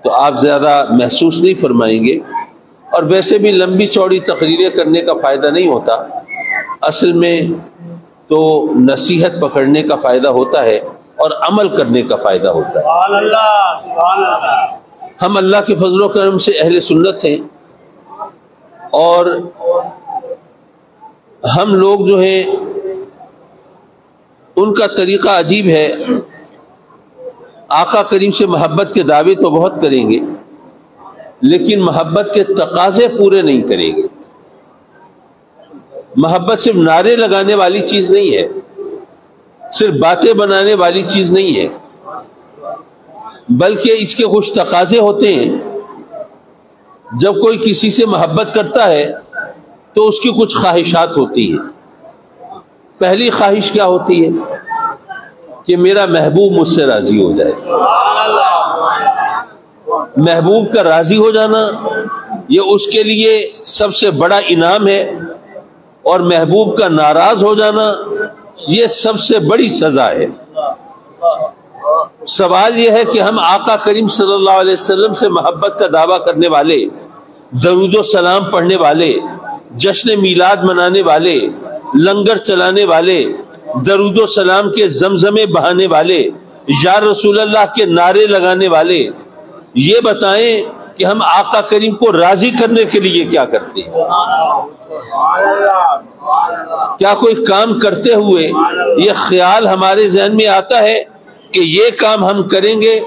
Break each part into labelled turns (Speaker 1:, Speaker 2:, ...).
Speaker 1: تو آپ زیادہ محسوس نہیں فرمائیں گے. اور ویسے بھی لمبی چوڑی تقریریں کرنے کا فائدہ نہیں ہوتا، اصل میں تو نصیحت پکڑنے کا فائدہ ہوتا ہے اور عمل کرنے کا فائدہ ہوتا ہے.
Speaker 2: سبحان اللہ سبحان اللہ.
Speaker 1: ہم اللہ کے فضل و کرم سے اہل سنت ہیں، اور ہم لوگ جو ہیں ان کا طریقہ عجیب ہے. آقا کریم سے محبت کے دعوے تو بہت کریں گے، لیکن محبت کے تقاضے پورے نہیں کریں گے. محبت صرف نعرے لگانے والی چیز نہیں ہے، صرف باتیں بنانے والی چیز نہیں ہے، بلکہ اس کے کچھ تقاضے ہوتے ہیں. جب کوئی کسی سے محبت کرتا ہے تو اس کی کچھ خواہشات ہوتی ہیں. پہلی خواہش کیا ہوتی ہے؟ کہ میرا محبوب مجھ سے راضی ہو جائے. محبوب کا راضی ہو جانا یہ اس کے لیے سب سے بڑا انعام ہے، اور محبوب کا ناراض ہو جانا یہ سب سے بڑی سزا ہے. سوال یہ ہے کہ ہم آقا کریم صلی اللہ علیہ وسلم سے محبت کا دعویٰ کرنے والے، درود و سلام پڑھنے والے، جشن میلاد منانے والے، لنگر چلانے والے، درود و سلام کے زمزمے بہانے والے، یا رسول اللہ کے نعرے لگانے والے، یہ بتائیں کہ ہم آقا کریم کو راضی کرنے کے لیے کیا کرتے ہیں؟ کیا کوئی کام کرتے ہوئے یہ خیال ہمارے ذہن میں آتا ہے کہ یہ کام ہم کریں گے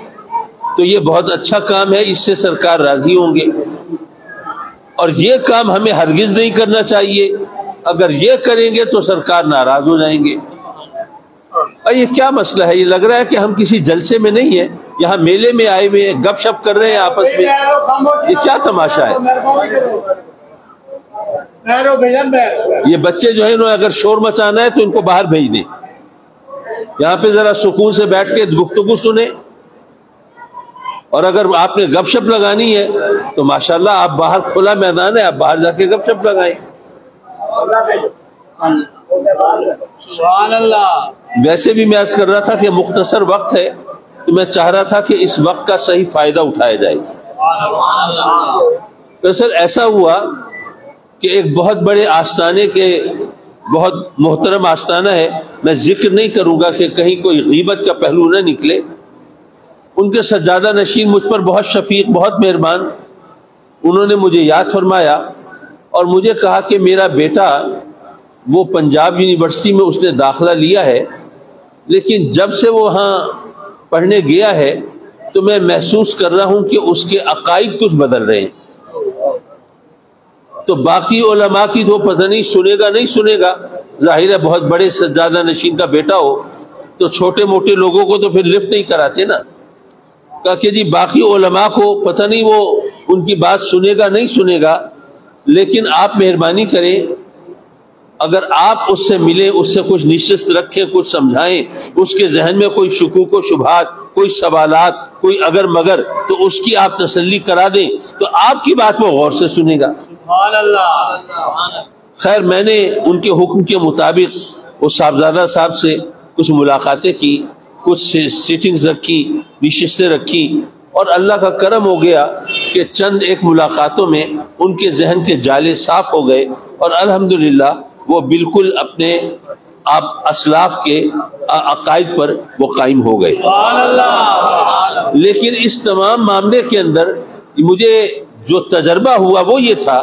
Speaker 1: تو یہ بہت اچھا کام ہے، اس سے سرکار راضی ہوں گے، اور یہ کام ہمیں ہرگز نہیں کرنا چاہیے، اگر یہ کریں گے تو سرکار ناراض ہو جائیں گے؟ اور یہ کیا مسئلہ ہے؟ یہ لگ رہا ہے کہ ہم کسی جلسے میں نہیں ہیں، یہاں میلے میں آئے ہوئے ہیں، گپ شپ کر رہے ہیں آپس میں. یہ کیا تماشا ہے؟ یہ بچے جو ہیں انہوں اگر شور مچانا ہے تو ان کو باہر بھیج دیں، یہاں پہ ذرا سکون سے بیٹھ کے گفتگو سنیں. اور اگر آپ نے گپ شپ لگانی ہے تو ماشاءاللہ آپ باہر، کھلا میدان ہے، آپ باہر جا کے گپ شپ لگائیں.
Speaker 2: سبحان اللہ.
Speaker 1: ویسے بھی میں عرض کر رہا تھا کہ مختصر وقت ہے، تو میں چاہ رہا تھا کہ اس وقت کا صحیح فائدہ اٹھایا جائے. دراصل ایسا ہوا کہ ایک بہت بڑے آستانے کے، بہت محترم آستانہ ہے، میں ذکر نہیں کروں گا کہ کہیں کوئی غیبت کا پہلو نہ نکلے. ان کے سجادہ نشین مجھ پر بہت شفیق، بہت مہربان، انہوں نے مجھے یاد فرمایا اور مجھے کہا کہ میرا بیٹا وہ پنجاب یونیورسٹی میں اس نے داخلہ لیا ہے، لیکن جب سے وہ وہاں پڑھنے گیا ہے تو میں محسوس کر رہا ہوں کہ اس کے عقائد کچھ بدل رہے ہیں. تو باقی علماء کی تو پتہ نہیں سنے گا نہیں سنے گا، ظاہر ہے بہت بڑے سجادہ نشین کا بیٹا ہو تو چھوٹے موٹے لوگوں کو تو پھر لفٹ نہیں کراتے نا. کہا کہ جی باقی علماء کو پتہ نہیں وہ ان کی بات سنے گا نہیں سنے گا، لیکن آپ مہربانی کریں، اگر آپ اس سے ملیں، اس سے کچھ نشست رکھیں، کچھ سمجھائیں، اس کے ذہن میں کوئی شکوک و شبہات، کوئی سوالات، کوئی اگر مگر، تو اس کی آپ تسلی کرا دیں تو آپ کی بات وہ غور سے سنے گا.
Speaker 2: سبحان اللہ.
Speaker 1: خیر میں نے ان کے حکم کے مطابق اس صاحبزادہ صاحب سے کچھ ملاقاتیں کی، کچھ سیٹنگز رکھی، نشستیں رکھی، اور اللہ کا کرم ہو گیا کہ چند ایک ملاقاتوں میں ان کے ذہن کے جالے صاف ہو گئے، اور الحمدللہ وہ بالکل اپنے آپ اسلاف کے عقائد پر وہ قائم ہو گئے.
Speaker 2: سبحان اللہ.
Speaker 1: لیکن اس تمام معاملے کے اندر مجھے جو تجربہ ہوا وہ یہ تھا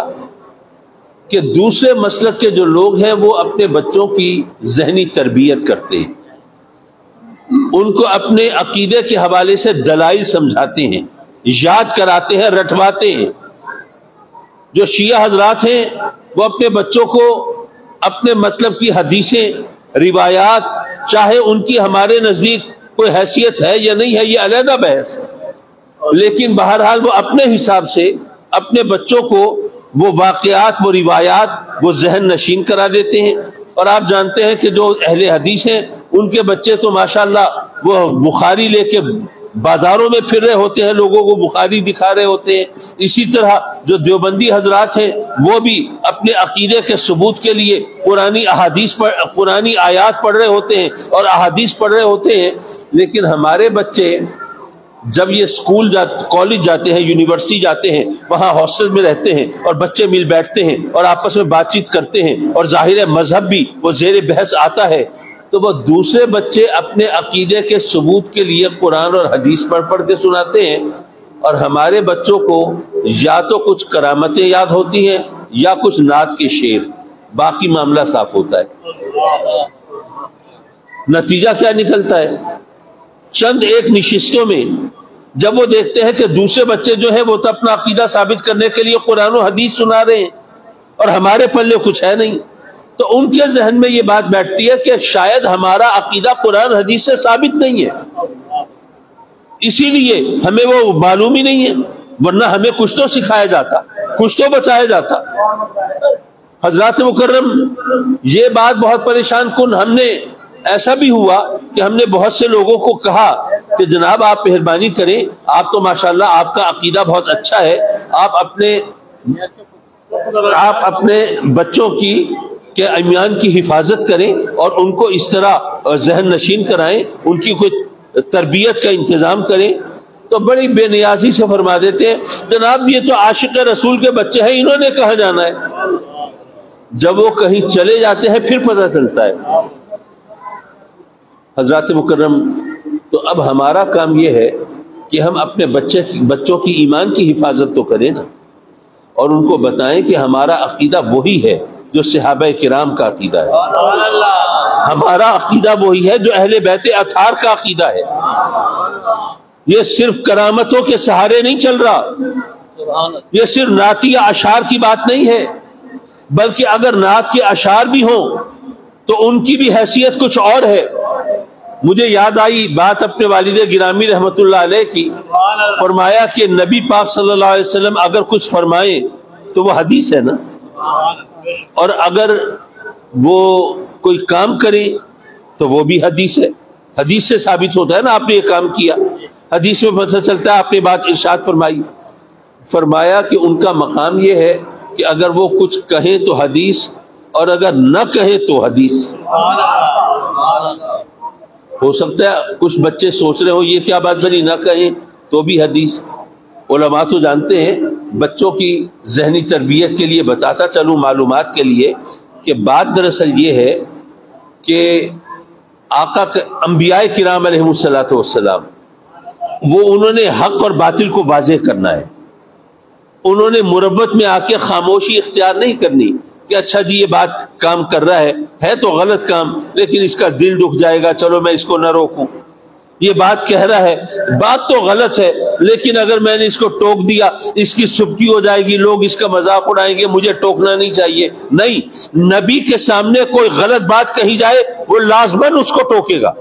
Speaker 1: کہ دوسرے مسلک کے جو لوگ ہیں وہ اپنے بچوں کی ذہنی تربیت کرتے ہیں، ان کو اپنے عقیدے کے حوالے سے دلائل سمجھاتے ہیں، یاد کراتے ہیں، رٹواتے ہیں. جو شیعہ حضرات ہیں وہ اپنے بچوں کو اپنے مطلب کی حدیثیں، روایات، چاہے ان کی ہمارے نزدیک کوئی حیثیت ہے یا نہیں ہے یہ علیحدہ بحث، لیکن بہرحال وہ اپنے حساب سے اپنے بچوں کو وہ واقعات، وہ روایات، وہ ذہن نشین کرا دیتے ہیں. اور آپ جانتے ہیں کہ جو اہل حدیث ہیں ان کے بچے تو ماشاءاللہ وہ بخاری لے کے بازاروں میں پھر رہے ہوتے ہیں، لوگوں کو بخاری دکھا رہے ہوتے ہیں. اسی طرح جو دیوبندی حضرات ہیں وہ بھی اپنے عقیدے کے ثبوت کے لیے قرآنی آیات پڑھ رہے ہوتے ہیں اور احادیث پڑھ رہے ہوتے ہیں. لیکن ہمارے بچے جب یہ اسکول کالج جاتے ہیں، یونیورسٹی جاتے ہیں، وہاں ہاسٹل میں رہتے ہیں اور بچے مل بیٹھتے ہیں اور آپس میں بات چیت کرتے ہیں اور ظاہر مذہب بھی وہ زیر بحث آتا ہے، تو وہ دوسرے بچے اپنے عقیدے کے ثبوت کے لیے قرآن اور حدیث پڑھ کے سناتے ہیں، اور ہمارے بچوں کو یا تو کچھ کرامتیں یاد ہوتی ہیں یا کچھ نعت کے شعر، باقی معاملہ صاف ہوتا ہے۔ نتیجہ کیا نکلتا ہے؟ چند ایک نشستوں میں جب وہ دیکھتے ہیں کہ دوسرے بچے جو ہیں وہ تو اپنا عقیدہ ثابت کرنے کے لیے قرآن و حدیث سنا رہے ہیں اور ہمارے پلے کچھ ہے نہیں، تو ان کے ذہن میں یہ بات بیٹھتی ہے کہ شاید ہمارا عقیدہ قرآن حدیث سے ثابت نہیں ہے، اسی لیے ہمیں وہ معلوم ہی نہیں ہے، ورنہ ہمیں کچھ تو سکھایا جاتا، کچھ تو بتایا جاتا۔ حضرات مکرم، یہ بات بہت پریشان کن، ہم نے ایسا بھی ہوا کہ ہم نے بہت سے لوگوں کو کہا کہ جناب آپ مہربانی کریں، آپ تو ماشاءاللہ آپ کا عقیدہ بہت اچھا ہے، آپ اپنے بچوں کی کے ایمان کی حفاظت کریں اور ان کو اس طرح ذہن نشین کرائیں، ان کی کوئی تربیت کا انتظام کریں، تو بڑی بے نیازی سے فرما دیتے ہیں جناب یہ تو عاشق رسول کے بچے ہیں، انہوں نے کہاں جانا ہے۔ جب وہ کہیں چلے جاتے ہیں پھر پتہ چلتا ہے۔ حضرات مکرم، تو اب ہمارا کام یہ ہے کہ ہم اپنے بچوں کی ایمان کی حفاظت تو کریں نا، اور ان کو بتائیں کہ ہمارا عقیدہ وہی ہے جو صحابہ کرام کا عقیدہ ہے، ہمارا عقیدہ وہی ہے جو اہل بیت اطہار کا عقیدہ ہے۔ یہ صرف کرامتوں کے سہارے نہیں چل رہا، یہ صرف نعتیہ اشعار کی بات نہیں ہے، بلکہ اگر نعت کے اشعار بھی ہوں تو ان کی بھی حیثیت کچھ اور ہے۔ مجھے یاد آئی بات اپنے والد گرامی رحمت اللہ علیہ کی، فرمایا کہ نبی پاک صلی اللہ علیہ وسلم اگر کچھ فرمائیں تو وہ حدیث ہے نا، اور اگر وہ کوئی کام کریں تو وہ بھی حدیث ہے، حدیث سے ثابت ہوتا ہے نا آپ نے یہ کام کیا، حدیث میں پتہ چلتا ہے آپ نے بات ارشاد فرمائی۔ فرمایا کہ ان کا مقام یہ ہے کہ اگر وہ کچھ کہیں تو حدیث، اور اگر نہ کہیں تو حدیث۔ ہو سکتا ہے کچھ بچے سوچ رہے ہو یہ کیا بات بنی، نہ کہیں تو بھی حدیث۔ علماء تو جانتے ہیں، بچوں کی ذہنی تربیت کے لیے بتاتا چلوں معلومات کے لیے، کہ بات دراصل یہ ہے کہ آقا انبیاء کرام علیہ السلام وہ انہوں نے حق اور باطل کو واضح کرنا ہے، انہوں نے مربت میں آ کے خاموشی اختیار نہیں کرنی کہ اچھا جی یہ بات کام کر رہا ہے تو غلط کام، لیکن اس کا دل دکھ جائے گا، چلو میں اس کو نہ روکوں۔ یہ بات کہہ رہا ہے، بات تو غلط ہے، لیکن اگر میں نے اس کو ٹوک دیا اس کی سبکی ہو جائے گی، لوگ اس کا مذاق اڑائیں گے، مجھے ٹوکنا نہیں چاہیے۔ نہیں، نبی کے سامنے کوئی غلط بات کہی جائے وہ لازماً اس کو ٹوکے گا،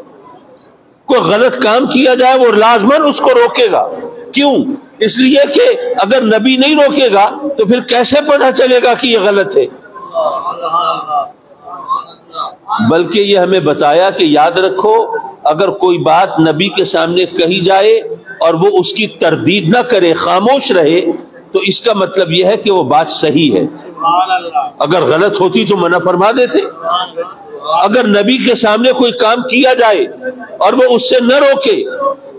Speaker 1: کوئی غلط کام کیا جائے وہ لازماً اس کو روکے گا۔ کیوں؟ اس لیے کہ اگر نبی نہیں روکے گا تو پھر کیسے پتہ چلے گا کہ یہ غلط ہے؟ بلکہ یہ ہمیں بتایا کہ یاد رکھو اگر کوئی بات نبی کے سامنے کہی جائے اور وہ اس کی تردید نہ کرے، خاموش رہے، تو اس کا مطلب یہ ہے کہ وہ بات صحیح ہے۔ اگر غلط ہوتی تو منع فرما دیتے۔ اگر نبی کے سامنے کوئی کام کیا جائے اور وہ اس سے نہ روکے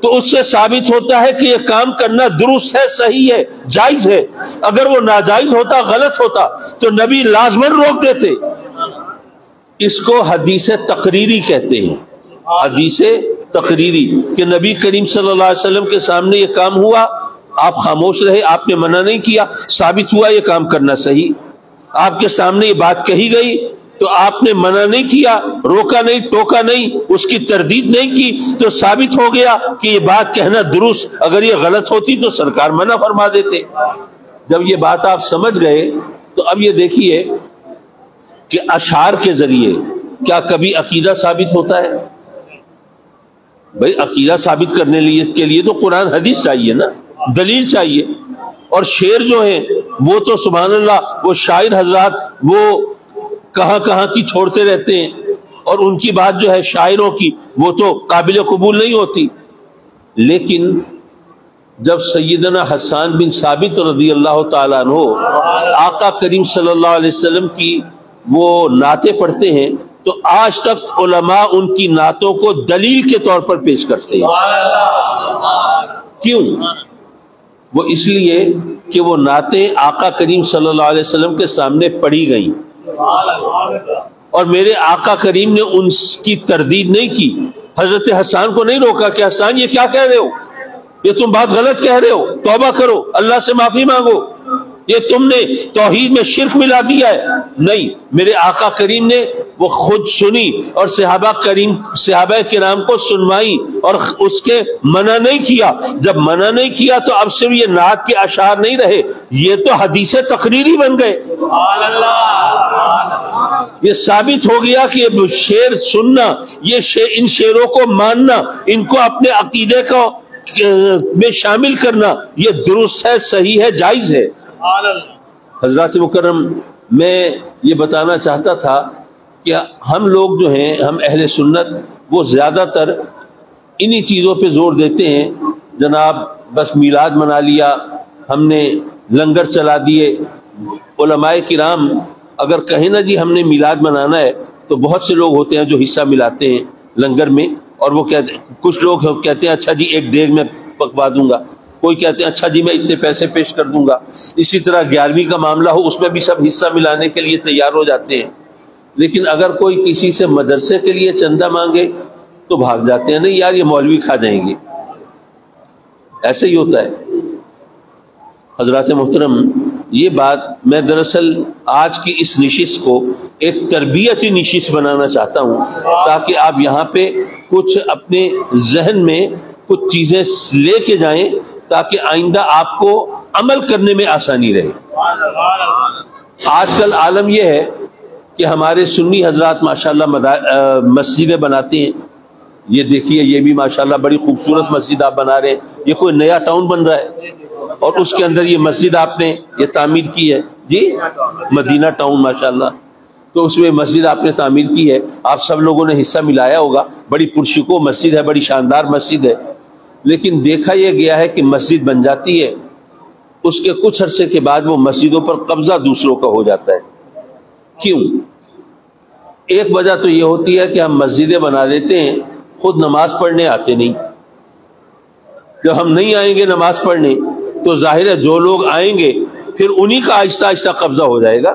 Speaker 1: تو اس سے ثابت ہوتا ہے کہ یہ کام کرنا درست ہے، صحیح ہے، جائز ہے۔ اگر وہ ناجائز ہوتا، غلط ہوتا تو نبی لازماً روک دیتے۔ اس کو حدیث تقریری کہتے ہیں، حدیث تقریری، کہ نبی کریم صلی اللہ علیہ وسلم کے سامنے یہ کام ہوا، آپ خاموش رہے، آپ نے منع نہیں کیا، ثابت ہوا یہ کام کرنا صحیح۔ آپ کے سامنے یہ بات کہی گئی تو آپ نے منع نہیں کیا، روکا نہیں، ٹوکا نہیں، اس کی تردید نہیں کی، تو ثابت ہو گیا کہ یہ بات کہنا درست۔ اگر یہ غلط ہوتی تو سرکار منع فرما دیتے۔ جب یہ بات آپ سمجھ گئے تو اب یہ دیکھیے کہ اشعار کے ذریعے کیا کبھی عقیدہ ثابت ہوتا ہے؟ بھئی عقیدہ ثابت کرنے کے لیے تو قرآن حدیث چاہیے نا، دلیل چاہیے۔ اور شعر جو ہیں وہ تو سبحان اللہ، وہ شاعر حضرات وہ کہاں کہاں کی چھوڑتے رہتے ہیں، اور ان کی بات جو ہے شاعروں کی وہ تو قابل قبول نہیں ہوتی۔ لیکن جب سیدنا حسان بن ثابت رضی اللہ تعالیٰ عنہ آقا کریم صلی اللہ علیہ وسلم کی وہ نعتیں پڑھتے ہیں تو آج تک علماء ان کی نعتوں کو دلیل کے طور پر پیش کرتے ہیں کیوں؟ وہ اس لیے کہ وہ نعتیں آقا کریم صلی اللہ علیہ وسلم کے سامنے پڑھی گئیں اور میرے آقا کریم نے ان کی تردید نہیں کی. حضرت حسان کو نہیں روکا کہ حسان یہ کیا کہہ رہے ہو، یہ تم بات غلط کہہ رہے ہو، توبہ کرو، اللہ سے معافی مانگو، یہ تم نے توحید میں شرک ملا دیا ہے. نہیں، میرے آقا کریم نے وہ خود سنی اور صحابہ کرام کو سنوائی اور اس کے منع نہیں کیا. جب منع نہیں کیا تو اب صرف یہ نعت کے اشعار نہیں رہے، یہ تو حدیث تقریری بن گئے. یہ ثابت ہو گیا کہ یہ شعر سننا، یہ ان شعروں کو ماننا، ان کو اپنے عقیدے کو میں شامل کرنا، یہ درست ہے، صحیح ہے، جائز ہے. حضرات مکرم، میں یہ بتانا چاہتا تھا کہ ہم لوگ جو ہیں، ہم اہل سنت، وہ زیادہ تر انہی چیزوں پہ زور دیتے ہیں. جناب بس میلاد منا لیا، ہم نے لنگر چلا دیے. علماء کرام اگر کہیں نا جی ہم نے میلاد منانا ہے، تو بہت سے لوگ ہوتے ہیں جو حصہ ملاتے ہیں لنگر میں، اور وہ کہتے ہیں، کچھ لوگ کہتے ہیں اچھا جی ایک دیگ میں پکوا دوں گا، کوئی کہتے ہیں اچھا جی میں اتنے پیسے پیش کر دوں گا. اسی طرح 11ویں کا معاملہ ہو، اس میں بھی سب حصہ ملانے کے لیے تیار ہو جاتے ہیں. لیکن اگر کوئی کسی سے مدرسے کے لیے چندہ مانگے تو بھاگ جاتے ہیں، نہیں یار یہ مولوی کھا جائیں گے. ایسے ہی ہوتا ہے. حضرات محترم، یہ بات میں دراصل آج کی اس نشست کو ایک تربیتی نشست بنانا چاہتا ہوں، تاکہ آپ یہاں پہ کچھ اپنے ذہن میں کچھ چیزیں لے کے جائیں، تاکہ آئندہ آپ کو عمل کرنے میں آسانی رہے. آج کل عالم یہ ہے کہ ہمارے سنی حضرات ماشاءاللہ مسجدیں بناتے ہیں. یہ دیکھیے، یہ بھی ماشاءاللہ بڑی خوبصورت مسجد آپ بنا رہے ہیں. یہ کوئی نیا ٹاؤن بن رہا ہے اور اس کے اندر یہ مسجد آپ نے یہ تعمیر کی ہے جی، مدینہ ٹاؤن ماشاءاللہ. تو اس میں مسجد آپ نے تعمیر کی ہے، آپ سب لوگوں نے حصہ ملایا ہوگا. بڑی پرشکوہ مسجد ہے، بڑی شاندار مسجد ہے. لیکن دیکھا یہ گیا ہے کہ مسجد بن جاتی ہے، اس کے کچھ عرصے کے بعد وہ مسجدوں پر قبضہ دوسروں کا ہو جاتا ہے. کیوں؟ ایک وجہ تو یہ ہوتی ہے کہ ہم مسجدیں بنا دیتے ہیں، خود نماز پڑھنے آتے نہیں. جب ہم نہیں آئیں گے نماز پڑھنے تو ظاہر ہے جو لوگ آئیں گے پھر انہی کا آہستہ آہستہ قبضہ ہو جائے گا.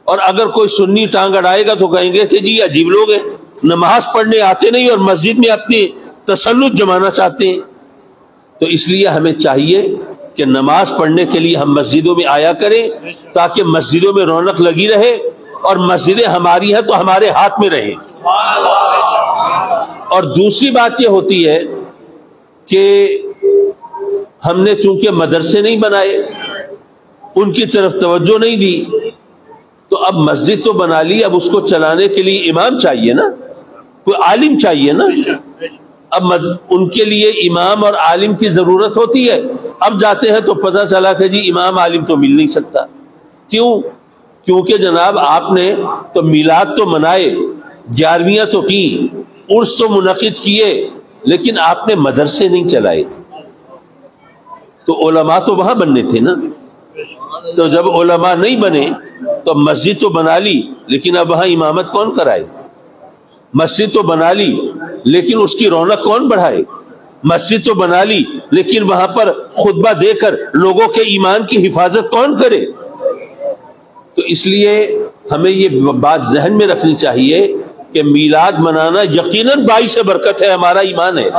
Speaker 1: اور اگر کوئی سنی ٹانگ اڑائے گا تو کہیں گے کہ جی یہ عجیب لوگ ہیں، نماز پڑھنے آتے نہیں اور مسجد میں اپنی تسلط جمانا چاہتے ہیں. تو اس لیے ہمیں چاہیے کہ نماز پڑھنے کے لیے ہم مسجدوں میں آیا کریں، تاکہ مسجدوں میں رونق لگی رہے اور مسجدیں ہماری ہیں تو ہمارے ہاتھ میں رہیں. اور دوسری بات یہ ہوتی ہے کہ ہم نے چونکہ مدرسے نہیں بنائے، ان کی طرف توجہ نہیں دی، تو اب مسجد تو بنا لی، اب اس کو چلانے کے لیے امام چاہیے نا، کوئی عالم چاہیے نا. اب ان کے لیے امام اور عالم کی ضرورت ہوتی ہے. اب جاتے ہیں تو پتہ چلا کہ جی امام عالم تو مل نہیں سکتا. کیوں؟ کیونکہ جناب آپ نے تو میلاد تو منائے، 11ویاں تو کی، عرس تو منعقد کیے، لیکن آپ نے مدرسے نہیں چلائے. تو علماء تو وہاں بننے تھے نا. تو جب علماء نہیں بنے تو مسجد تو بنا لی، لیکن اب وہاں امامت کون کرائے؟ مسجد تو بنا لی لیکن اس کی رونق کون بڑھائے؟ مسجد تو بنا لی لیکن وہاں پر خطبہ دے کر لوگوں کے ایمان کی حفاظت کون کرے؟ تو اس لیے ہمیں یہ بات ذہن میں رکھنی چاہیے کہ میلاد منانا یقیناً باعث برکت ہے، ہمارا ایمان ہے.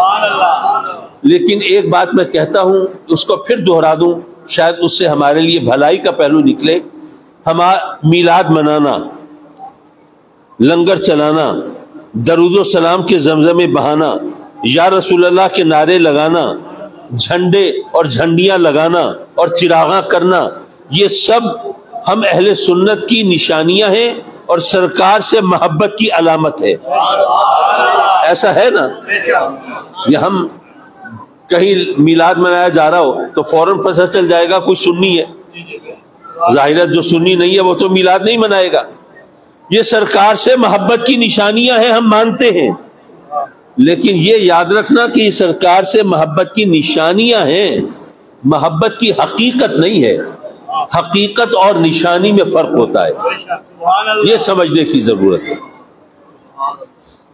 Speaker 1: لیکن ایک بات میں کہتا ہوں، اس کو پھر دہرا دوں، شاید اس سے ہمارے لیے بھلائی کا پہلو نکلے. میلاد منانا، لنگر چلانا، درود و سلام کے زمزمے بہانا، یا رسول اللہ کے نعرے لگانا، جھنڈے اور جھنڈیاں لگانا اور چراغاں کرنا، یہ سب ہم اہل سنت کی نشانیاں ہیں اور سرکار سے محبت کی علامت ہے. ایسا ہے نا؟ یہ ہم کہیں میلاد منایا جا رہا ہو تو فوراً پتہ چل جائے گا کوئی سنی ہے. ظاہر جو سنی نہیں ہے وہ تو میلاد نہیں منائے گا. یہ سرکار سے محبت کی نشانیاں ہیں، ہم مانتے ہیں، لیکن یہ یاد رکھنا کہ یہ سرکار سے محبت کی نشانیاں ہیں، محبت کی حقیقت نہیں ہے. حقیقت اور نشانی میں فرق ہوتا ہے، یہ سمجھنے کی ضرورت ہے.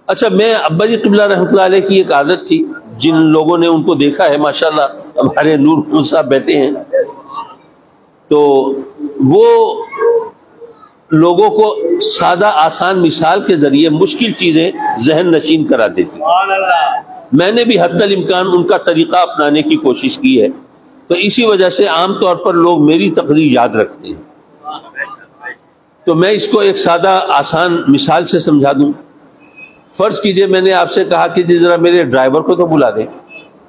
Speaker 1: اچھا، میں ابا جی قبلہ رحمۃ اللہ علیہ کی ایک عادت تھی، جن لوگوں نے ان کو دیکھا ہے ماشاءاللہ ہمارے نور صاحب بیٹھے ہیں، تو وہ لوگوں کو سادہ آسان مثال کے ذریعے مشکل چیزیں ذہن نشین کرا دیتی.
Speaker 2: سبحان اللہ.
Speaker 1: میں نے بھی حتی الامکان ان کا طریقہ اپنانے کی کوشش کی ہے، تو اسی وجہ سے عام طور پر لوگ میری تقریر یاد رکھتے ہیں. تو میں اس کو ایک سادہ آسان مثال سے سمجھا دوں. فرض کیجئے میں نے آپ سے کہا کہ جی ذرا میرے ڈرائیور کو تو بلا دیں.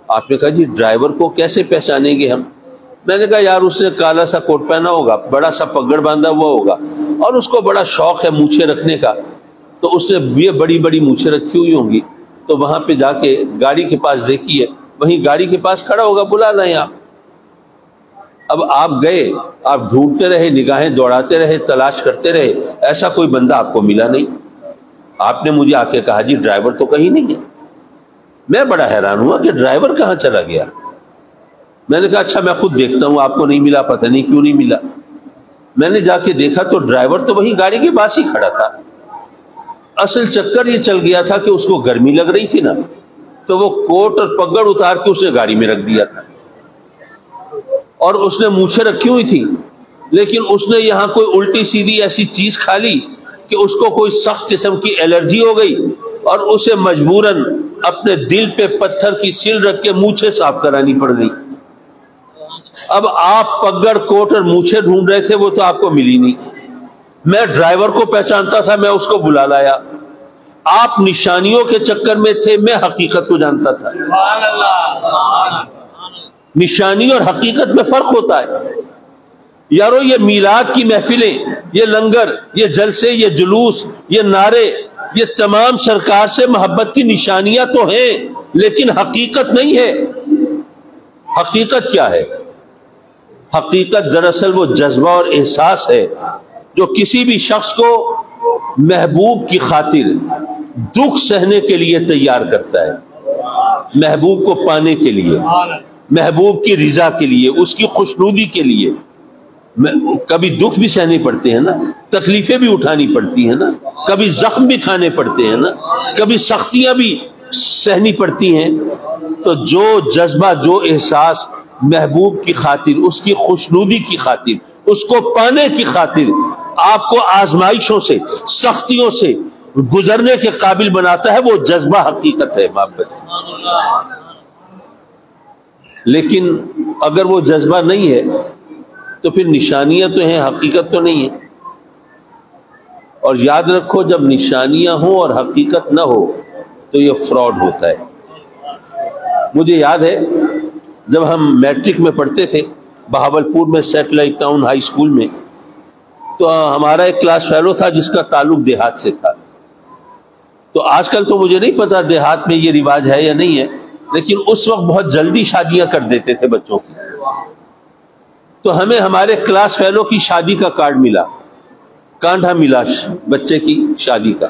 Speaker 1: آپ نے کہا جی ڈرائیور کو کیسے پہچانیں گے ہم؟ میں نے کہا یار اس نے کالا سا کوٹ پہنا ہوگا، بڑا سا پگڑ باندھا ہوا ہوگا، اور اس کو بڑا شوق ہے مونچھیں رکھنے کا، تو اس نے یہ بڑی بڑی مونچھیں رکھی ہوئی ہوں گی، تو وہاں پہ جا کے گاڑی کے پاس دیکھیے، وہیں گاڑی کے پاس کھڑا ہوگا، بلا لیں آپ. اب آپ گئے، آپ ڈھونڈتے رہے، نگاہیں دوڑاتے رہے، تلاش کرتے رہے، ایسا کوئی بندہ آپ کو ملا نہیں. آپ نے مجھے آ کے کہا جی ڈرائیور تو کہیں نہیں ہے. میں بڑا حیران ہوا کہ ڈرائیور کہاں چلا گیا. میں نے کہا اچھا میں خود دیکھتا ہوں، آپ کو نہیں ملا، پتہ نہیں کیوں نہیں ملا. میں نے جا کے دیکھا تو ڈرائیور تو وہیں گاڑی کے پاس ہی کھڑا تھا. اصل چکر یہ چل گیا تھا کہ اس کو گرمی لگ رہی تھی نا، تو وہ کوٹ اور پگڑ اتار کے اس نے گاڑی میں رکھ دیا تھا، اور اس نے مونچھیں رکھی ہوئی تھی، لیکن اس نے یہاں کوئی الٹی سیدھی ایسی چیز کھا لی کہ اس کو کوئی سخت قسم کی الرجی ہو گئی، اور اسے مجبوراً اپنے دل پہ پتھر کی سل رکھ کے مونچھیں صاف کرانی پڑ گئی. اب آپ پگڑ کوٹ اور مونچھیں ڈھونڈ رہے تھے، وہ تو آپ کو ملی نہیں. میں ڈرائیور کو پہچانتا تھا، میں اس کو بلا لایا. آپ نشانیوں کے چکر میں تھے، میں حقیقت کو جانتا تھا.
Speaker 2: سبحان اللہ.
Speaker 1: نشانی اور حقیقت میں فرق ہوتا ہے. یارو یہ میلاد کی محفلیں، یہ لنگر، یہ جلسے، یہ جلوس، یہ نعرے، یہ تمام سرکار سے محبت کی نشانیاں تو ہیں، لیکن حقیقت نہیں ہے. حقیقت کیا ہے؟ حقیقت دراصل وہ جذبہ اور احساس ہے جو کسی بھی شخص کو محبوب کی خاطر دکھ سہنے کے لیے تیار کرتا ہے، محبوب کو پانے کے لیے، محبوب کی رضا کے لیے، اس کی خوشنودی کے لیے. کبھی دکھ بھی سہنے پڑتے ہیں نا، تکلیفیں بھی اٹھانی پڑتی ہیں نا، کبھی زخم بھی کھانے پڑتے ہیں نا، کبھی سختیاں بھی سہنی پڑتی ہیں. تو جو جذبہ، جو احساس محبوب کی خاطر، اس کی خوشنودی کی خاطر، اس کو پانے کی خاطر آپ کو آزمائشوں سے، سختیوں سے گزرنے کے قابل بناتا ہے، وہ جذبہ حقیقت ہے محبت. لیکن اگر وہ جذبہ نہیں ہے تو پھر نشانیاں تو ہیں، حقیقت تو نہیں ہے. اور یاد رکھو جب نشانیاں ہوں اور حقیقت نہ ہو تو یہ فراڈ ہوتا ہے. مجھے یاد ہے جب ہم میٹرک میں پڑھتے تھے بہاولپور میں سیٹلائٹ ٹاؤن ہائی اسکول میں، تو ہمارا ایک کلاس فیلو تھا جس کا تعلق دیہات سے تھا. تو آج کل تو مجھے نہیں پتا دیہات میں یہ رواج ہے یا نہیں ہے، لیکن اس وقت بہت جلدی شادیاں کر دیتے تھے بچوں کی. تو ہمیں ہمارے کلاس فیلو کی شادی کا کارڈ ملا، کانڈھا ملا بچے کی شادی کا.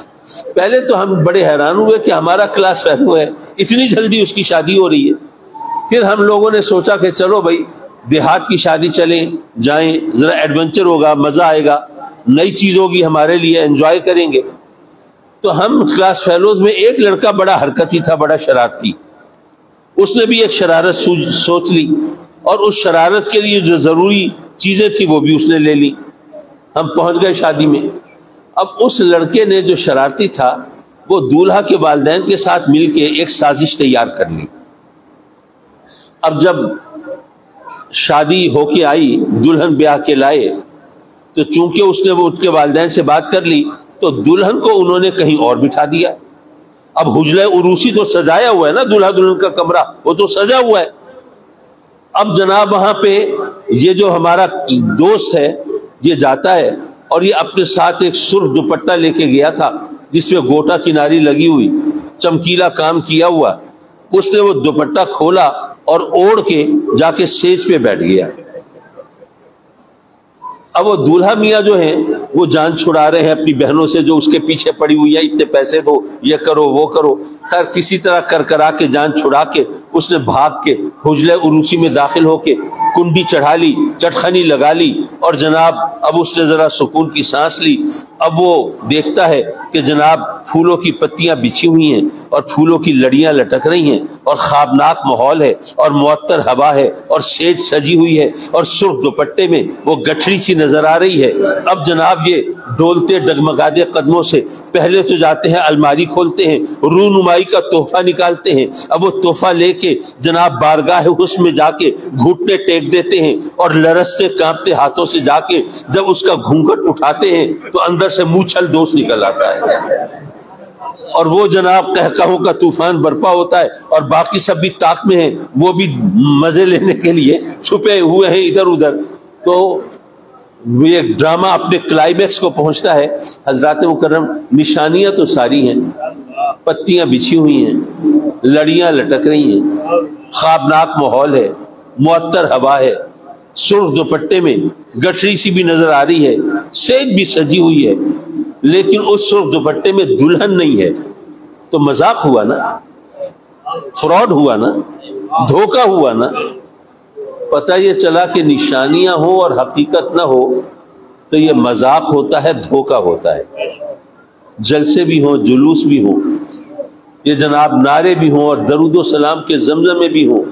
Speaker 1: پہلے تو ہم بڑے حیران ہوئے کہ ہمارا کلاس فیلو ہے، اتنی جلدی اس کی شادی ہو رہی ہے. پھر ہم لوگوں نے سوچا کہ چلو بھائی دیہات کی شادی چلیں جائیں، ذرا ایڈونچر ہوگا، مزہ آئے گا، نئی چیز ہوگی ہمارے لیے، انجوائے کریں گے. تو ہم کلاس فیلوز میں ایک لڑکا بڑا حرکتی تھا، بڑا شرارتی. اس نے بھی ایک شرارت سوچ لی، اور اس شرارت کے لیے جو ضروری چیزیں تھی وہ بھی اس نے لے لی. ہم پہنچ گئے شادی میں. اب اس لڑکے نے جو شرارتی تھا وہ دولہا کے والدین کے ساتھ مل کے ایک سازش تیار کر لی. اب جب شادی ہو کے آئی، دلہن بیاہ کے لائے، تو چونکہ اس نے وہ ان کے والدین سے بات کر لی تو دلہن کو انہوں نے کہیں اور بٹھا دیا. اب حجرہ عروسی تو سجایا ہوا ہے نا، دلہا دلہن کا کمرہ وہ تو سجا ہوا ہے. اب جناب وہاں پہ یہ جو ہمارا دوست ہے یہ جاتا ہے، اور یہ اپنے ساتھ ایک سرخ دوپٹہ لے کے گیا تھا جس میں گوٹا کناری لگی ہوئی، چمکیلا کام کیا ہوا. اس نے وہ دوپٹہ کھولا اور اوڑھ کے جا کے سیج پہ بیٹھ گیا. اب وہ دولہا میاں جو ہیں وہ جان چھڑا رہے ہیں اپنی بہنوں سے جو اس کے پیچھے پڑی ہوئی ہے، اتنے پیسے دو، یہ کرو وہ کرو. خیر کسی طرح کرا کے جان چھڑا کے اس نے بھاگ کے حجرہ عروسی میں داخل ہو کے کنڈی چڑھا لی، چٹخنی لگا لی، اور جناب اب اس نے ذرا سکون کی سانس لی۔ اب وہ دیکھتا ہے کہ جناب پھولوں کی پتیاں بچھی ہوئی ہیں اور پھولوں کی لڑیاں لٹک رہی ہیں اور خوابناک ماحول ہے اور معطر ہوا ہے اور سیج سجی ہوئی ہے اور سرخ دوپٹے میں وہ گٹھڑی سی نظر آ رہی ہے۔ اب جناب یہ ڈولتے ڈگمگاتے قدموں سے پہلے تو جاتے ہیں الماری کھولتے ہیں، رونمائی کا تحفہ نکالتے ہیں، اب وہ تحفہ لے کے جناب بارگاہ حسن میں جا کے گھٹنے ٹیک دیتے ہیں اور لرزتے کانپتے ہاتھوں سے جا کے جب اس کا گھونگھٹ اٹھاتے ہیں تو اندر سے موچھل دوست نکل آتا ہے اور وہ جناب قہقہوں کا طوفان برپا ہوتا ہے اور باقی سب بھی طاق میں ہیں، وہ بھی مزے لینے کے لیے چھپے ہوئے ہیں ادھر ادھر۔ تو یہ ڈرامہ اپنے کلائمیکس کو پہنچتا ہے۔ حضرات مکرم نشانیاں تو ساری ہیں، پتیاں بچھی ہوئی ہیں، لڑیاں لٹک رہی ہیں، خوابناک ماحول ہے، معطر ہوا ہے، سرخ دوپٹے میں گٹھڑی سی بھی نظر آ رہی ہے، سیج بھی سجی ہوئی ہے، لیکن اس سرخ دوپٹے میں دلہن نہیں ہے۔ تو مذاق ہوا نا، فراڈ ہوا نا، دھوکہ ہوا نا۔ پتہ یہ چلا کہ نشانیاں ہوں اور حقیقت نہ ہو تو یہ مذاق ہوتا ہے، دھوکہ ہوتا ہے۔ جلسے بھی ہوں، جلوس بھی ہوں، یہ جناب نعرے بھی ہوں اور درود و سلام کے زمزمے بھی ہوں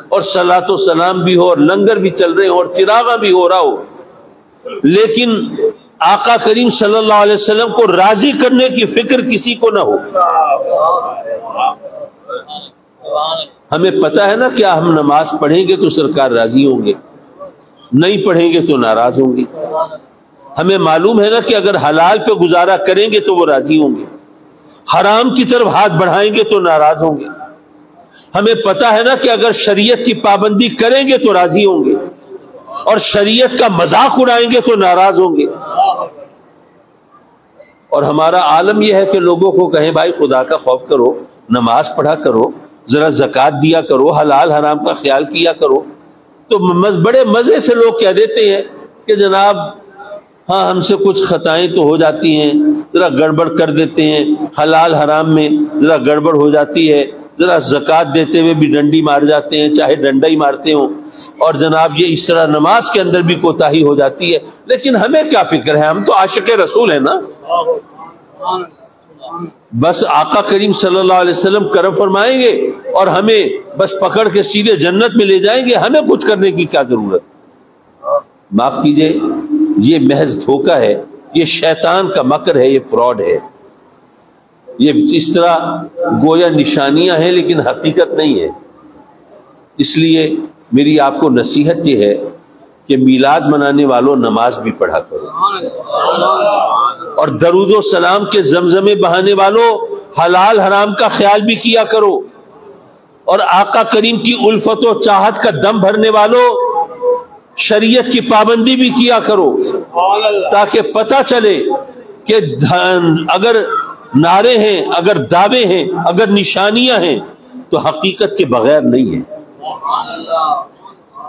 Speaker 1: اور صلاۃ و سلام بھی ہو اور لنگر بھی چل رہے ہوں اور چراغاں بھی ہو رہا ہو، لیکن آقا کریم صلی اللہ علیہ وسلم کو راضی کرنے کی فکر کسی کو نہ ہو۔ ہمیں پتہ ہے نا کیا ہم نماز پڑھیں گے تو سرکار راضی ہوں گے، نہیں پڑھیں گے تو ناراض ہوں گے۔ ہمیں معلوم ہے نا کہ اگر حلال پہ گزارا کریں گے تو وہ راضی ہوں گے، حرام کی طرف ہاتھ بڑھائیں گے تو ناراض ہوں گے۔ ہمیں پتہ ہے نا کہ اگر شریعت کی پابندی کریں گے تو راضی ہوں گے اور شریعت کا مذاق اڑائیں گے تو ناراض ہوں گے۔ اور ہمارا عالم یہ ہے کہ لوگوں کو کہیں بھائی خدا کا خوف کرو، نماز پڑھا کرو، ذرا زکوٰۃ دیا کرو، حلال حرام کا خیال کیا کرو، تو بڑے مزے سے لوگ کہہ دیتے ہیں کہ جناب ہاں ہم سے کچھ خطائیں تو ہو جاتی ہیں، ذرا گڑبڑ کر دیتے ہیں، حلال حرام میں ذرا گڑبڑ ہو جاتی ہے، ذرا زکوٰۃ دیتے ہوئے بھی ڈنڈی مار جاتے ہیں، چاہے ڈنڈا ہی مارتے ہوں، اور جناب یہ اس طرح نماز کے اندر بھی کوتاہی ہو جاتی ہے۔ لیکن ہمیں کیا فکر ہے، ہم تو عاشق رسول ہیں نا، بس آقا کریم صلی اللہ علیہ وسلم کرم فرمائیں گے اور ہمیں بس پکڑ کے سیدھے جنت میں لے جائیں گے، ہمیں کچھ کرنے کی کیا ضرورت۔ معاف کیجئے، یہ محض دھوکہ ہے، یہ شیطان کا مکر ہے، یہ فراڈ ہے۔ یہ اس طرح گویا نشانیاں ہیں لیکن حقیقت نہیں ہے۔ اس لیے میری آپ کو نصیحت یہ ہے کہ میلاد منانے والوں نماز بھی پڑھا کرو، اور درود و سلام کے زمزمے بہانے والوں حلال حرام کا خیال بھی کیا کرو، اور آقا کریم کی الفت و چاہت کا دم بھرنے والوں شریعت کی پابندی بھی کیا کرو، تاکہ پتہ چلے کہ اگر نعرے ہیں، اگر دعوے ہیں، اگر نشانیاں ہیں تو حقیقت کے بغیر نہیں ہیں۔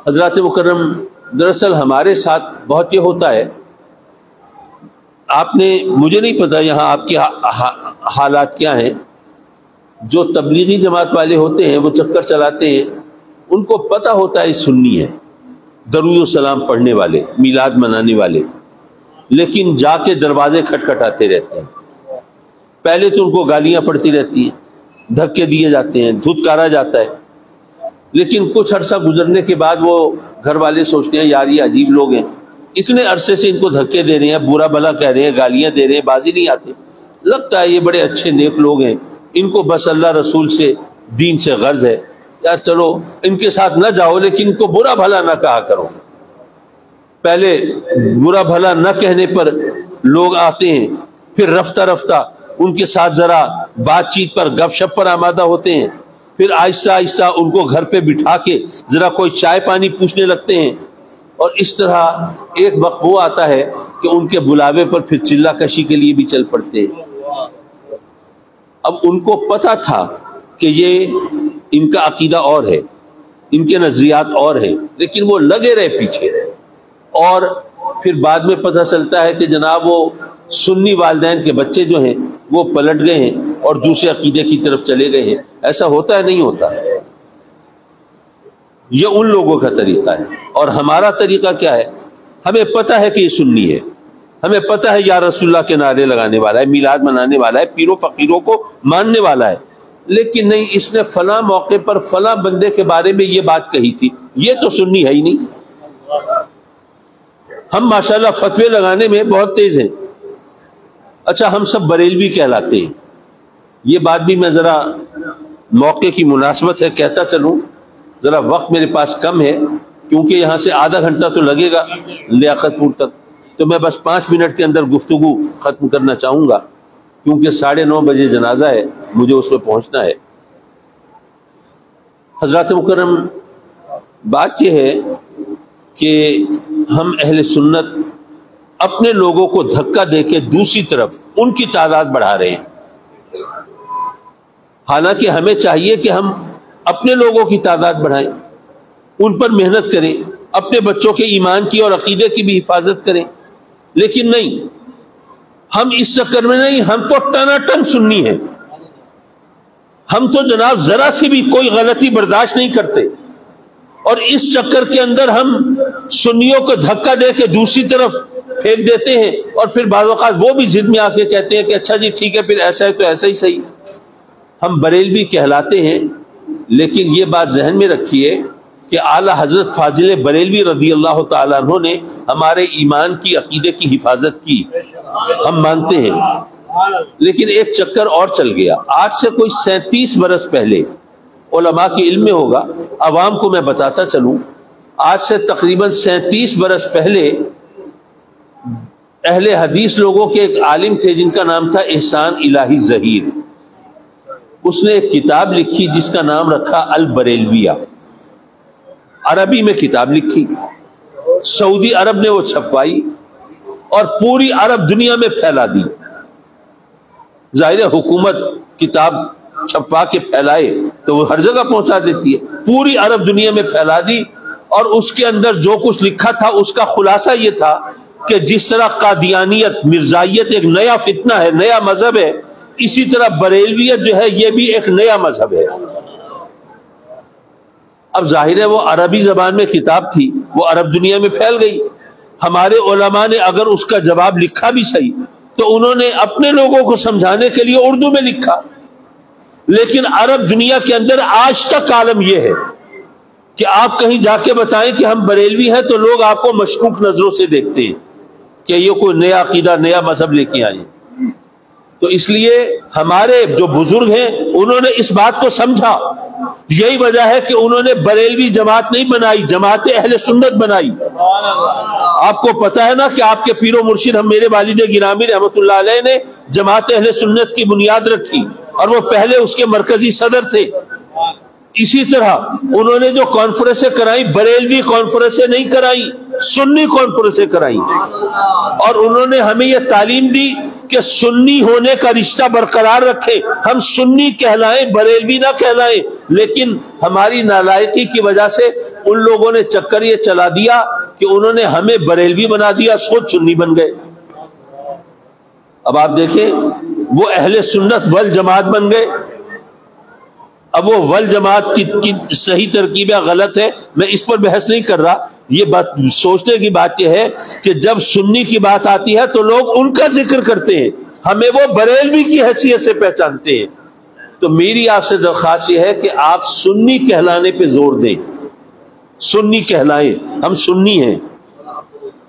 Speaker 1: حضرات مکرم، دراصل ہمارے ساتھ بہت یہ ہوتا ہے، آپ نے، مجھے نہیں پتا یہاں آپ کے حالات کیا ہیں، جو تبلیغی جماعت والے ہوتے ہیں وہ چکر چلاتے ہیں، ان کو پتہ ہوتا ہے سنی ہے، درود و سلام پڑھنے والے، میلاد منانے والے، لیکن جا کے دروازے کھٹکھٹاتے رہتے ہیں۔ پہلے تو ان کو گالیاں پڑتی رہتی ہیں، دھکے دیے جاتے ہیں، دھتکارا جاتا ہے، لیکن کچھ عرصہ گزرنے کے بعد وہ گھر والے سوچتے ہیں یار یہ عجیب لوگ ہیں، اتنے عرصے سے ان کو دھکے دے رہے ہیں، برا بھلا کہہ رہے ہیں، گالیاں دے رہے ہیں، بازی نہیں آتے، لگتا ہے یہ بڑے اچھے نیک لوگ ہیں، ان کو بس اللہ رسول سے، دین سے غرض ہے، یار چلو ان کے ساتھ نہ جاؤ لیکن ان کو برا بھلا نہ کہا کرو۔ پہلے برا بھلا نہ کہنے پر لوگ آتے ہیں، پھر رفتہ رفتہ ان کے ساتھ ذرا بات چیت پر، گپ شپ پر آمادہ ہوتے ہیں، پھر آہستہ آہستہ ان کو گھر پہ بٹھا کے ذرا کوئی چائے پانی پوچھنے لگتے ہیں، اور اس طرح ایک وقت وہ آتا ہے کہ ان کے بلاوے پر پھر چلہ کشی کے لیے بھی چل پڑتے ہیں۔ اب ان کو پتا تھا کہ یہ ان کا عقیدہ اور ہے، ان کے نظریات اور ہیں، لیکن وہ لگے رہے پیچھے، اور پھر بعد میں پتہ چلتا ہے کہ جناب وہ سنی والدین کے بچے جو ہیں وہ پلٹ گئے ہیں اور دوسرے عقیدے کی طرف چلے گئے ہیں. ایسا ہوتا ہے نہیں ہوتا؟ یہ ان لوگوں کا طریقہ ہے. اور ہمارا طریقہ کیا ہے؟ ہمیں پتہ ہے کہ یہ سنی ہے، ہمیں پتہ ہے یا رسول اللہ کے نعرے لگانے والا ہے، میلاد منانے والا ہے، پیروں فقیروں کو ماننے والا ہے، لیکن نہیں، اس نے فلاں موقع پر فلاں بندے کے بارے میں یہ بات کہی تھی، یہ تو سنی ہے ہی نہیں. ہم ماشاءاللہ فتوے لگانے میں بہت تیز ہیں. اچھا، ہم سب بریلوی کہلاتے ہیں. یہ بات بھی میں ذرا موقع کی مناسبت ہے کہتا چلوں. ذرا وقت میرے پاس کم ہے کیونکہ یہاں سے آدھا گھنٹہ تو لگے گا لیاقت پور تک، تو میں بس 5 منٹ کے اندر گفتگو ختم کرنا چاہوں گا کیونکہ 9:30 بجے جنازہ ہے، مجھے اس میں پہنچنا ہے. حضرات مکرم، بات یہ ہے کہ ہم اہل سنت اپنے لوگوں کو دھکا دے کے دوسری طرف ان کی تعداد بڑھا رہے ہیں، حالانکہ ہمیں چاہیے کہ ہم اپنے لوگوں کی تعداد بڑھائیں، ان پر محنت کریں، اپنے بچوں کے ایمان کی اور عقیدے کی بھی حفاظت کریں. لیکن نہیں، ہم اس چکر میں نہیں، ہم تو ٹناٹن سنی ہیں، ہم تو جناب ذرا سی بھی کوئی غلطی برداشت نہیں کرتے، اور اس چکر کے اندر ہم سنیوں کو دھکا دے کے دوسری طرف پھینک دیتے ہیں، اور پھر بعض اوقات وہ بھی ضد میں آ کے کہتے ہیں کہ اچھا جی ٹھیک ہے، پھر ایسا ہے تو ایسا ہی صحیح. ہم بریلوی کہلاتے ہیں، لیکن یہ بات ذہن میں رکھیے کہ اعلی حضرت فاضل بریلوی رضی اللہ تعالیٰ عنہ نے ہمارے ایمان کی، عقیدے کی حفاظت کی، ہم مانتے ہیں. لیکن ایک چکر اور چل گیا. آج سے کوئی 37 برس پہلے، علماء کے علم میں ہوگا، عوام کو میں بتاتا چلوں، آج سے تقریباً 37 برس پہلے اہل حدیث لوگوں کے ایک عالم تھے جن کا نام تھا احسان الہی ظہیر. اس نے ایک کتاب لکھی جس کا نام رکھا البریلویہ. عربی میں کتاب لکھی، سعودی عرب نے وہ چھپوائی اور پوری عرب دنیا میں پھیلا دی. ظاہر حکومت کتاب چھپوا کے پھیلائے تو وہ ہر جگہ پہنچا دیتی ہے. پوری عرب دنیا میں پھیلا دی، اور اس کے اندر جو کچھ لکھا تھا اس کا خلاصہ یہ تھا کہ جس طرح قادیانیت، مرزائیت ایک نیا فتنہ ہے، نیا مذہب ہے، اسی طرح بریلویت جو ہے یہ بھی ایک نیا مذہب ہے. اب ظاہر ہے وہ عربی زبان میں کتاب تھی، وہ عرب دنیا میں پھیل گئی. ہمارے علماء نے اگر اس کا جواب لکھا بھی صحیح تو انہوں نے اپنے لوگوں کو سمجھانے کے لیے اردو میں لکھا. لیکن عرب دنیا کے اندر آج تک عالم یہ ہے کہ آپ کہیں جا کے بتائیں کہ ہم بریلوی ہیں تو لوگ آپ کو مشکوک نظروں سے دیکھتے ہیں کہ یہ کوئی نیا عقیدہ، نیا مذہب لے کے آئے. تو اس لیے ہمارے جو بزرگ ہیں انہوں نے اس بات کو سمجھا. یہی وجہ ہے کہ انہوں نے بریلوی جماعت نہیں بنائی، جماعت اہل سنت بنائی. آپ کو پتا ہے نا کہ آپ کے پیر و مرشد ہم میرے والد گرامی رحمت اللہ علیہ نے جماعت اہل سنت کی بنیاد رکھی، اور وہ پہلے اس کے مرکزی صدر تھے. اسی طرح انہوں نے جو کانفرنسیں کرائی، بریلوی کانفرنسیں نہیں کرائی، سنی کانفرنسیں کرائی. اور انہوں نے ہمیں یہ تعلیم دی کہ سنی ہونے کا رشتہ برقرار رکھیں، ہم سنی کہلائیں، بریلوی نہ کہلائیں. لیکن ہماری نالائقی کی وجہ سے ان لوگوں نے چکر یہ چلا دیا کہ انہوں نے ہمیں بریلوی بنا دیا، خود سنی بن گئے. اب آپ دیکھیں وہ اہل سنت والجماعت بن گئے. اب وہ والجماعت کی صحیح ترکیب ہے غلط ہے، میں اس پر بحث نہیں کر رہا. یہ بات سوچنے کی بات یہ ہے کہ جب سنی کی بات آتی ہے تو لوگ ان کا ذکر کرتے ہیں، ہمیں وہ بریلوی کی حیثیت سے پہچانتے ہیں. تو میری آپ سے درخواست یہ ہے کہ آپ سنی کہلانے پہ زور دیں، سنی کہلائیں، ہم سنی ہیں.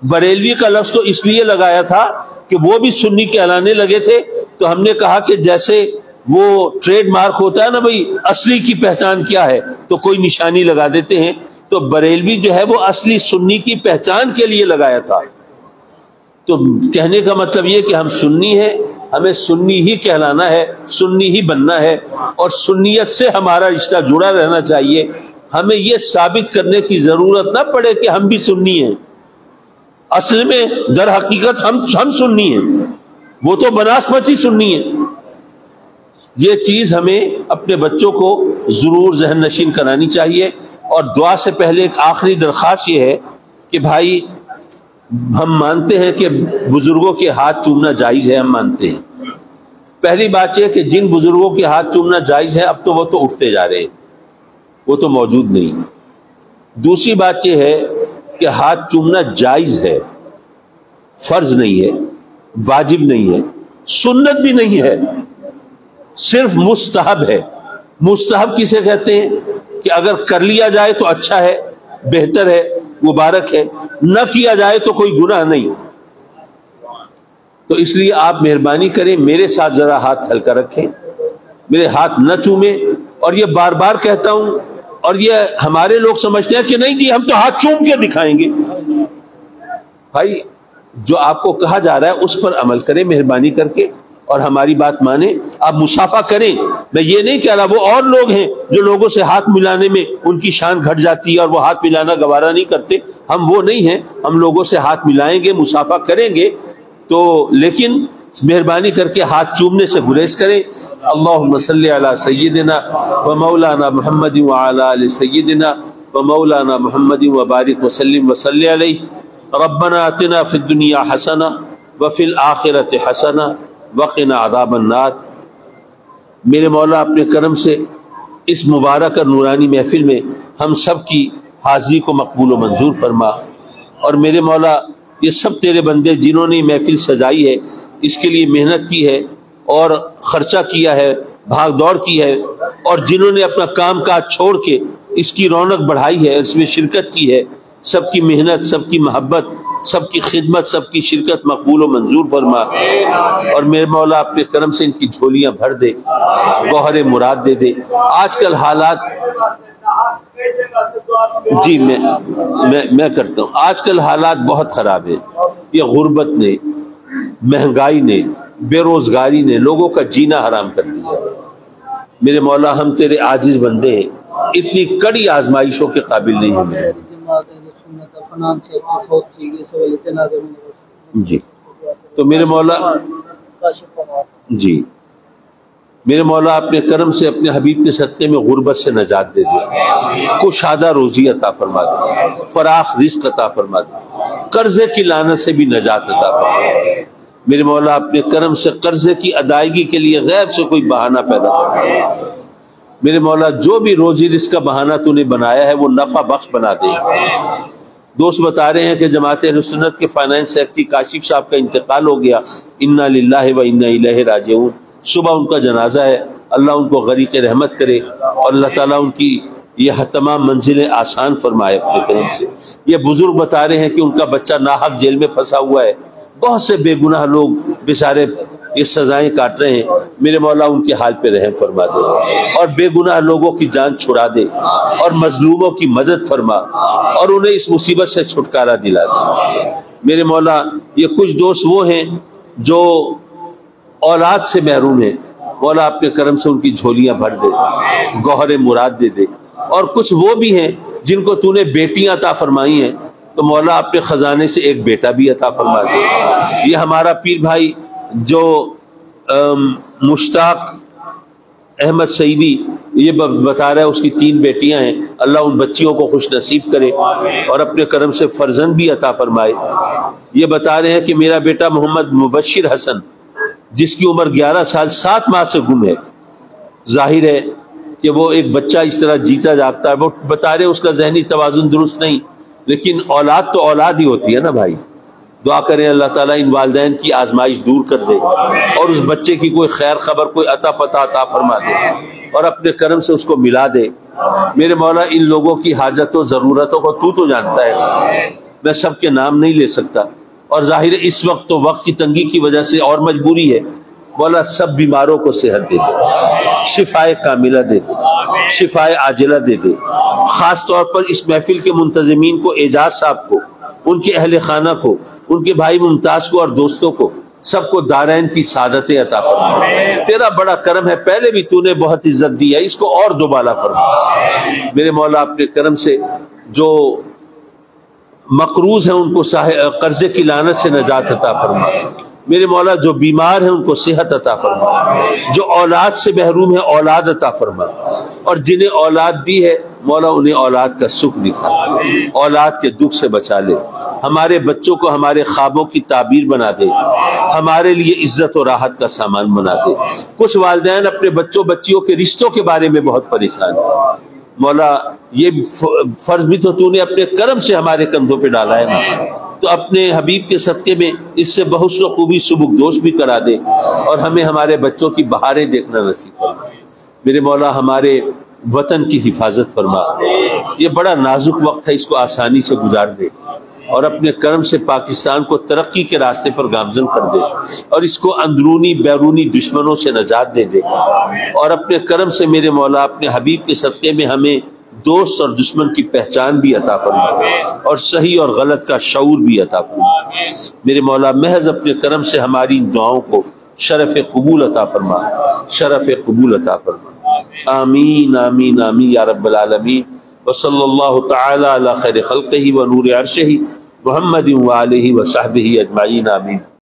Speaker 1: بریلوی کا لفظ تو اس لیے لگایا تھا کہ وہ بھی سنی کہلانے لگے تھے، تو ہم نے کہا کہ جیسے وہ ٹریڈ مارک ہوتا ہے نا بھائی، اصلی کی پہچان کیا ہے تو کوئی نشانی لگا دیتے ہیں، تو بریلوی جو ہے وہ اصلی سنی کی پہچان کے لیے لگایا تھا. تو کہنے کا مطلب یہ کہ ہم سنی ہیں، ہمیں سنی ہی کہلانا ہے، سنی ہی بننا ہے، اور سنیت سے ہمارا رشتہ جڑا رہنا چاہیے. ہمیں یہ ثابت کرنے کی ضرورت نہ پڑے کہ ہم بھی سنی ہیں. اصل میں در حقیقت ہم سنی ہیں، وہ تو بناسپتی سنی ہیں. یہ چیز ہمیں اپنے بچوں کو ضرور ذہن نشین کرانی چاہیے. اور دعا سے پہلے ایک آخری درخواست یہ ہے کہ بھائی، ہم مانتے ہیں کہ بزرگوں کے ہاتھ چومنا جائز ہے، ہم مانتے ہیں، پہلی بات یہ کہ جن بزرگوں کے ہاتھ چومنا جائز ہے اب تو وہ تو اٹھتے جا رہے ہیں، وہ تو موجود نہیں۔ دوسری بات یہ ہے کہ ہاتھ چومنا جائز ہے، فرض نہیں ہے، واجب نہیں ہے، سنت بھی نہیں ہے، صرف مستحب ہے۔ مستحب کسے کہتے ہیں کہ اگر کر لیا جائے تو اچھا ہے، بہتر ہے، مبارک ہے، نہ کیا جائے تو کوئی گناہ نہیں۔ تو اس لیے آپ مہربانی کریں میرے ساتھ ذرا ہاتھ ہلکا رکھیں، میرے ہاتھ نہ چومیں۔ اور یہ بار بار کہتا ہوں، اور یہ ہمارے لوگ سمجھتے ہیں کہ نہیں جی ہم تو ہاتھ چوم کے دکھائیں گے۔ بھائی جو آپ کو کہا جا رہا ہے اس پر عمل کریں مہربانی کر کے، اور ہماری بات مانیں، آپ مصافحہ کریں۔ میں یہ نہیں کہہ رہا، وہ اور لوگ ہیں جو لوگوں سے ہاتھ ملانے میں ان کی شان گھٹ جاتی ہے اور وہ ہاتھ ملانا گوارا نہیں کرتے، ہم وہ نہیں ہیں، ہم لوگوں سے ہاتھ ملائیں گے، مصافحہ کریں گے، تو لیکن مہربانی کر کے ہاتھ چومنے سے گریز کریں۔ اللہم صلی علی سیدنا و مولانا محمد وعلی آل سیدنا و مولانا محمد وبارک وسلم وصلی علیہ۔ ربنا آتنا فی الدنیا حسنہ وفی الآخرۃ حسنہ وقنا عذاب النار۔ میرے مولا اپنے کرم سے اس مبارک اور نورانی محفل میں ہم سب کی حاضری کو مقبول و منظور فرما، اور میرے مولا یہ سب تیرے بندے جنہوں نے محفل سجائی ہے، اس کے لیے محنت کی ہے اور خرچہ کیا ہے، بھاگ دوڑ کی ہے، اور جنہوں نے اپنا کام کاج چھوڑ کے اس کی رونق بڑھائی ہے، اس میں شرکت کی ہے، سب کی محنت، سب کی محبت، سب کی خدمت، سب کی شرکت مقبول و منظور فرما، اور میرے مولا اپنے کرم سے ان کی جھولیاں بھر دے، گوہر مراد دے دے۔ آج کل حالات، جی میں کرتا ہوں، آج کل حالات بہت خراب ہیں۔ یہ غربت نے، مہنگائی نے، بے روزگاری نے لوگوں کا جینا حرام کر دیا۔ میرے مولا ہم تیرے عاجز بندے ہیں، اتنی کڑی آزمائشوں کے قابل نہیں ہیں۔ جی تو میرے مولا، جی میرے مولا اپنے کرم سے اپنے حبیب کے صدقے میں غربت سے نجات دے دے، کشادہ روزی عطا فرما دے، فراخ رزق عطا فرما دے، قرضے کی لعنت سے بھی نجات عطا فرما دے۔ میرے مولا اپنے کرم سے قرضے کی ادائیگی کے لیے غیب سے کوئی بہانہ پیدا فرما دے۔ میرے مولا جو بھی روزی رزق کا بہانہ تو نے بنایا ہے وہ نفع بخش بنا دے۔ دوست بتا رہے ہیں کہ جماعت اہل سنت کے فائنانس سیکرٹری کاشف صاحب کا انتقال ہو گیا، انا للہ و انا الیہ راجعون۔ صبح ان کا جنازہ ہے، اللہ ان کو غریق رحمت کرے، اور اللہ تعالیٰ ان کی یہ تمام منزلیں آسان فرمائے اپنے کرم سے۔ یہ بزرگ بتا رہے ہیں کہ ان کا بچہ ناحق جیل میں پھنسا ہوا ہے، بہت سے بے گناہ لوگ بیچارے یہ سزائیں کاٹ رہے ہیں، میرے مولا ان کے حال پہ رحم فرما دے، اور بے گناہ لوگوں کی جان چھڑا دے، اور مظلوموں کی مدد فرما، اور انہیں اس مصیبت سے چھٹکارا دلا دے۔ میرے مولا یہ کچھ دوست وہ ہیں جو اولاد سے محروم ہیں، مولا اپنے کرم سے ان کی جھولیاں بھر دے، گوہر مراد دے دے، اور کچھ وہ بھی ہیں جن کو تو نے بیٹیاں عطا فرمائی ہیں، تو مولا اپنے خزانے سے ایک بیٹا بھی عطا فرما دے۔ یہ ہمارا پیر بھائی جو مشتاق احمد سعیدی یہ بتا رہا ہے اس کی 3 بیٹیاں ہیں، اللہ ان بچیوں کو خوش نصیب کرے اور اپنے کرم سے فرزند بھی عطا فرمائے۔ یہ بتا رہے ہیں کہ میرا بیٹا محمد مبشر حسن جس کی عمر 11 سال 7 ماہ سے گم ہے، ظاہر ہے کہ وہ ایک بچہ اس طرح جیتا جاگتا ہے، وہ بتا رہے اس کا ذہنی توازن درست نہیں، لیکن اولاد تو اولاد ہی ہوتی ہے نا بھائی۔ دعا کریں اللہ تعالیٰ ان والدین کی آزمائش دور کر دے، اور اس بچے کی کوئی خیر خبر، کوئی عطا پتہ عطا فرما دے، اور اپنے کرم سے اس کو ملا دے۔ میرے مولا ان لوگوں کی حاجتوں ضرورتوں کو تو جانتا ہے، میں سب کے نام نہیں لے سکتا، اور ظاہر اس وقت تو وقت کی تنگی کی وجہ سے اور مجبوری ہے، مولا سب بیماروں کو صحت دے دے، شفائے کاملہ دے دے، شفائے عاجلہ دے دے۔ خاص طور پر اس محفل کے منتظمین کو، اعجاز صاحب کو، ان کے اہل خانہ کو، ان کے بھائی ممتاز کو اور دوستوں کو، سب کو دارین کی سعادت عطا فرما۔ تیرا بڑا کرم ہے، پہلے بھی تو نے بہت عزت دی ہے، اس کو اور دوبالا فرما۔ میرے مولا اپنے کرم سے جو مقروض ہیں ان کو قرضے کی لعنت سے نجات عطا فرما۔ میرے مولا جو بیمار ہیں ان کو صحت عطا فرما، جو اولاد سے محروم ہیں اولاد عطا فرما، اور جنہیں اولاد دی ہے مولا انہیں اولاد کا سکھ دکھا، اولاد کے دکھ سے بچا لے، ہمارے بچوں کو ہمارے خوابوں کی تعبیر بنا دے، ہمارے لیے عزت و راحت کا سامان بنا دے۔ کچھ والدین اپنے بچوں بچیوں کے رشتوں کے بارے میں بہت پریشان ہیں۔ مولا یہ فرض بھی تو نے اپنے کرم سے ہمارے کندھوں پہ ڈالا ہے نا، تو اپنے حبیب کے صدقے میں اس سے بحسن و خوبی سبکدوش بھی کرا دے اور ہمیں ہمارے بچوں کی بہاریں دیکھنا نصیب فرما۔ میرے مولا ہمارے وطن کی حفاظت فرما، یہ بڑا نازک وقت ہے، اس کو آسانی سے گزار دے اور اپنے کرم سے پاکستان کو ترقی کے راستے پر گامزن کر دے اور اس کو اندرونی بیرونی دشمنوں سے نجات دے دے، اور اپنے کرم سے میرے مولا اپنے حبیب کے صدقے میں ہمیں دوست اور دشمن کی پہچان بھی عطا فرما اور صحیح اور غلط کا شعور بھی عطا فرما۔ میرے مولا محض اپنے کرم سے ہماری ان دعاؤں کو شرف قبول عطا فرما، شرف قبول عطا فرما۔ آمین آمین آمین یا رب العالمین۔ وصلی اللہ تعالی علی خیر خلقہ ونور عرشہ محمد وآلہ وصحبہ اجمعین، آمین۔